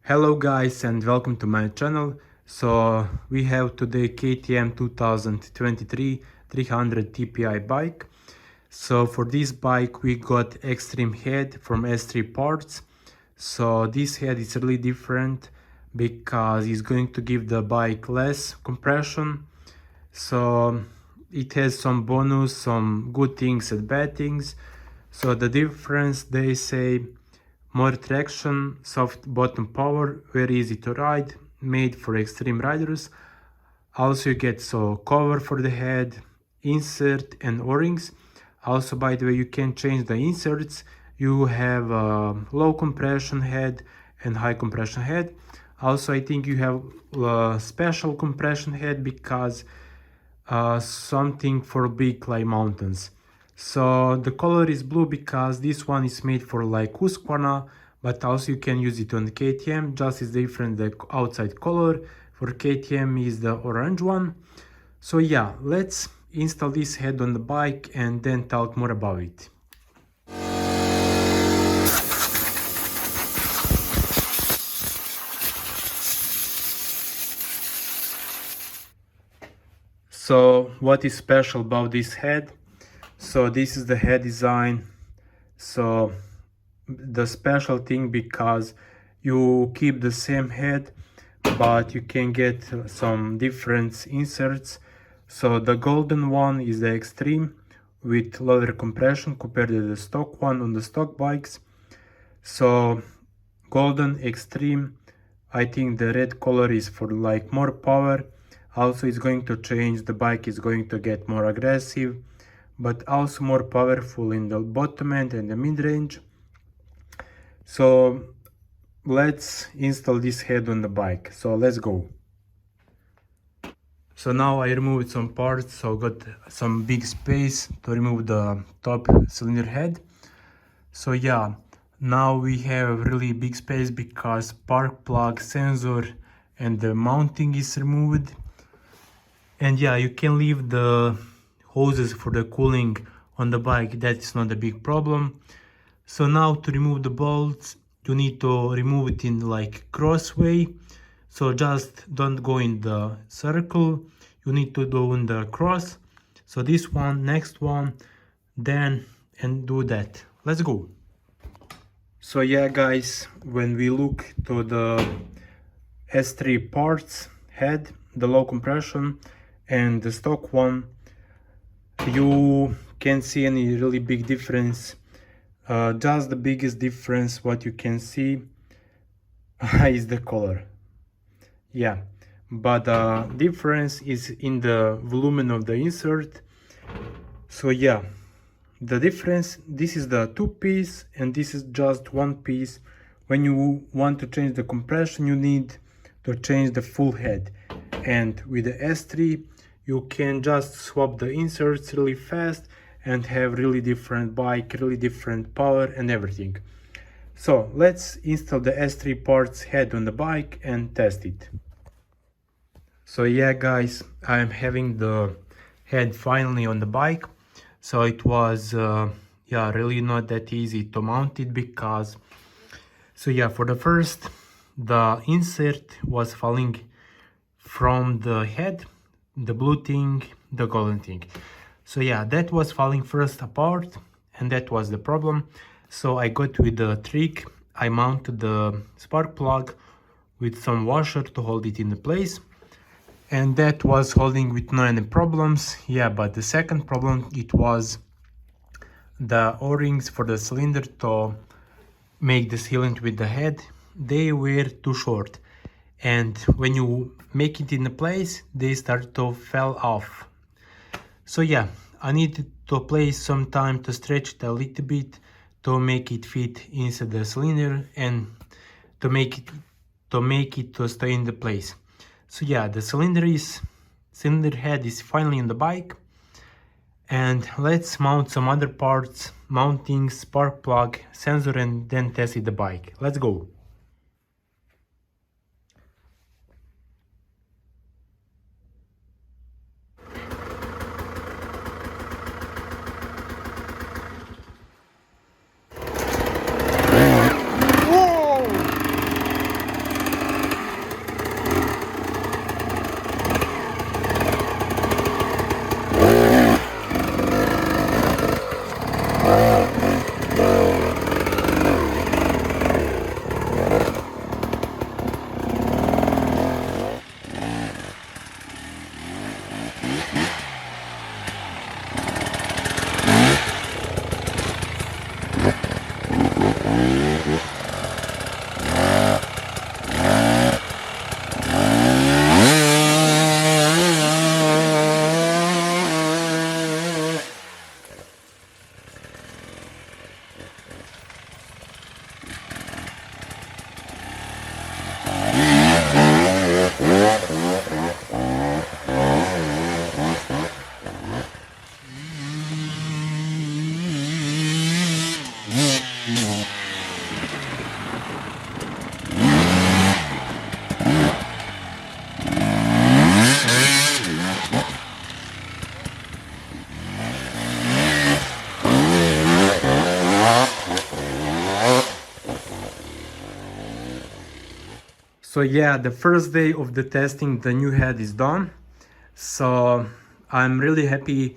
Hello guys and welcome to my channel. So we have today KTM 2023 300 TPI bike. So for this bike we got extreme head from S3 parts. So this head is really different because it's going to give the bike less compression. So it has some bonus, some good things and bad things. So the difference, they say, more traction, soft bottom power, very easy to ride, made for extreme riders. Also you get cover for the head, insert and o-rings. Also, by the way, you can change the inserts. You have a low compression head and high compression head. Also, I think you have a special compression head because something for big like mountains. So the color is blue because this one is made for like Husqvarna, but also you can use it on the KTM, just is different. The outside color for KTM is the orange one. So yeah, let's install this head on the bike and then talk more about it. So what is special about this head? So this is the head design. So the special thing, because you keep the same head but you can get some different inserts. So the golden one is the extreme with lower compression compared to the stock one on the stock bikes. So golden extreme, I think the red color is for like more power. Also it's going to change, the bike is going to get more aggressive, but also more powerful in the bottom end and the mid-range. So let's install this head on the bike. So let's go. So now I removed some parts, so got some big space to remove the top cylinder head. So yeah, now we have really big space because spark plug, sensor and the mounting is removed. And yeah, you can leave the hoses for the cooling on the bike, that's not a big problem. So now to remove the bolts, you need to remove it in like cross way. So just don't go in the circle, you need to do in the cross. So this one, next one, then, and do that. Let's go. So yeah guys, when we look to the S3 parts head, the low compression and the stock one, you can't see any really big difference. Just the biggest difference what you can see is the color. Yeah, but the difference is in the volume of the insert. So yeah, the difference, this is the 2-piece and this is just 1-piece. When you want to change the compression, you need to change the full head, and with the S3 you can just swap the inserts really fast and have really different bike, really different power and everything. So let's install the S3 parts head on the bike and test it. So yeah guys, I am having the head finally on the bike. So it was yeah, really not that easy to mount it because, so yeah, for the first, the insert was falling from the head, the blue thing, the golden thing. So yeah, that was falling first apart and that was the problem. So I got with the trick, I mounted the spark plug with some washer to hold it in place, and that was holding with no any problems. Yeah, but the second problem, it was the o-rings for the cylinder to make the sealant with the head, they were too short, and when you make it in place they start to fall off. So yeah, I needed to place some time to stretch it a little bit to make it fit inside the cylinder and to make it to stay in the place. So yeah, the cylinder head is finally on the bike, and let's mount some other parts, mounting, spark plug, sensor, and then test it the bike. Let's go. So yeah, the first day of the testing, the new head is done. So I'm really happy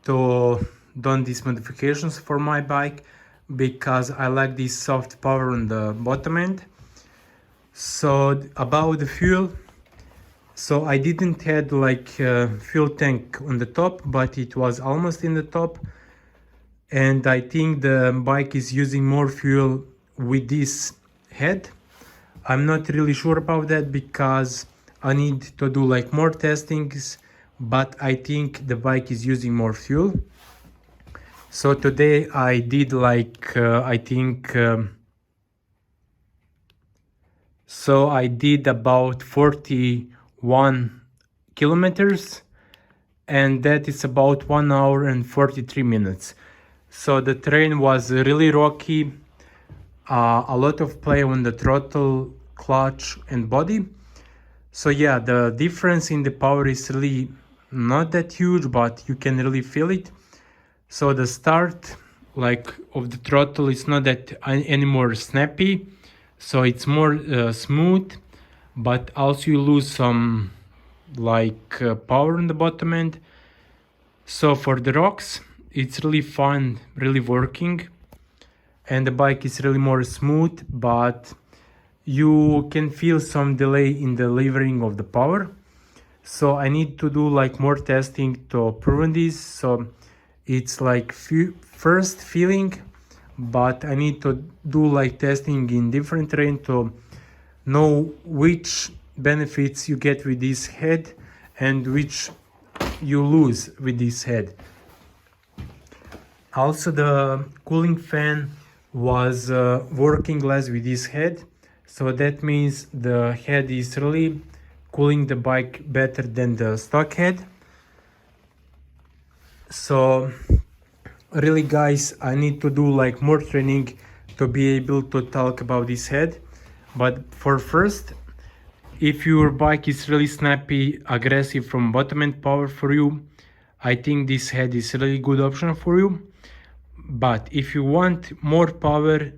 to done these modifications for my bike because I like this soft power on the bottom end. So about the fuel, so I didn't had like a fuel tank on the top, but it was almost in the top. And I think the bike is using more fuel with this head. I'm not really sure about that because I need to do like more testings, but I think the bike is using more fuel. So today I did like so I did about 41 kilometers, and that is about 1 hour and 43 minutes. So the terrain was really rocky, a lot of play on the throttle, clutch and body. So yeah, the difference in the power is really not that huge, but you can really feel it. So the start like of the throttle is not that anymore snappy, so it's more smooth, but also you lose some like power on the bottom end. So for the rocks, it's really fun, really working, and the bike is really more smooth, but you can feel some delay in the delivering of the power. So I need to do like more testing to prove this. So it's like first feeling, but I need to do like testing in different terrain to know which benefits you get with this head and which you lose with this head. Also the cooling fan was working less with this head, so that means the head is really cooling the bike better than the stock head. So really guys, I need to do like more training to be able to talk about this head. But for first, if your bike is really snappy, aggressive from bottom end power for you, I think this head is a really good option for you. But if you want more power,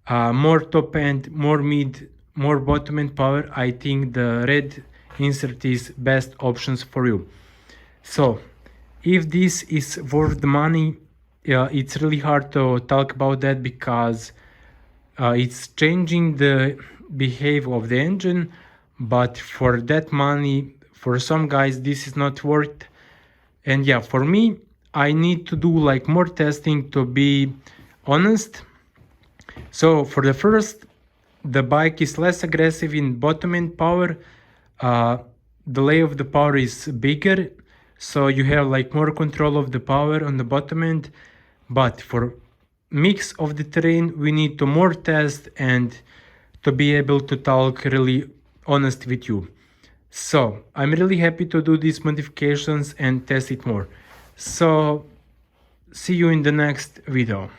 more top end, more mid, more bottom end power, I think the red insert is best options for you. So if this is worth the money, it's really hard to talk about that because it's changing the behavior of the engine, but for that money, for some guys this is not worth. And yeah, for me, I need to do like more testing to be honest. So for the first, the bike is less aggressive in bottom end power. The lay of the power is bigger, so you have like more control of the power on the bottom end. But for mix of the terrain, we need to more test and to be able to talk really honest with you. So I'm really happy to do these modifications and test it more. So see you in the next video.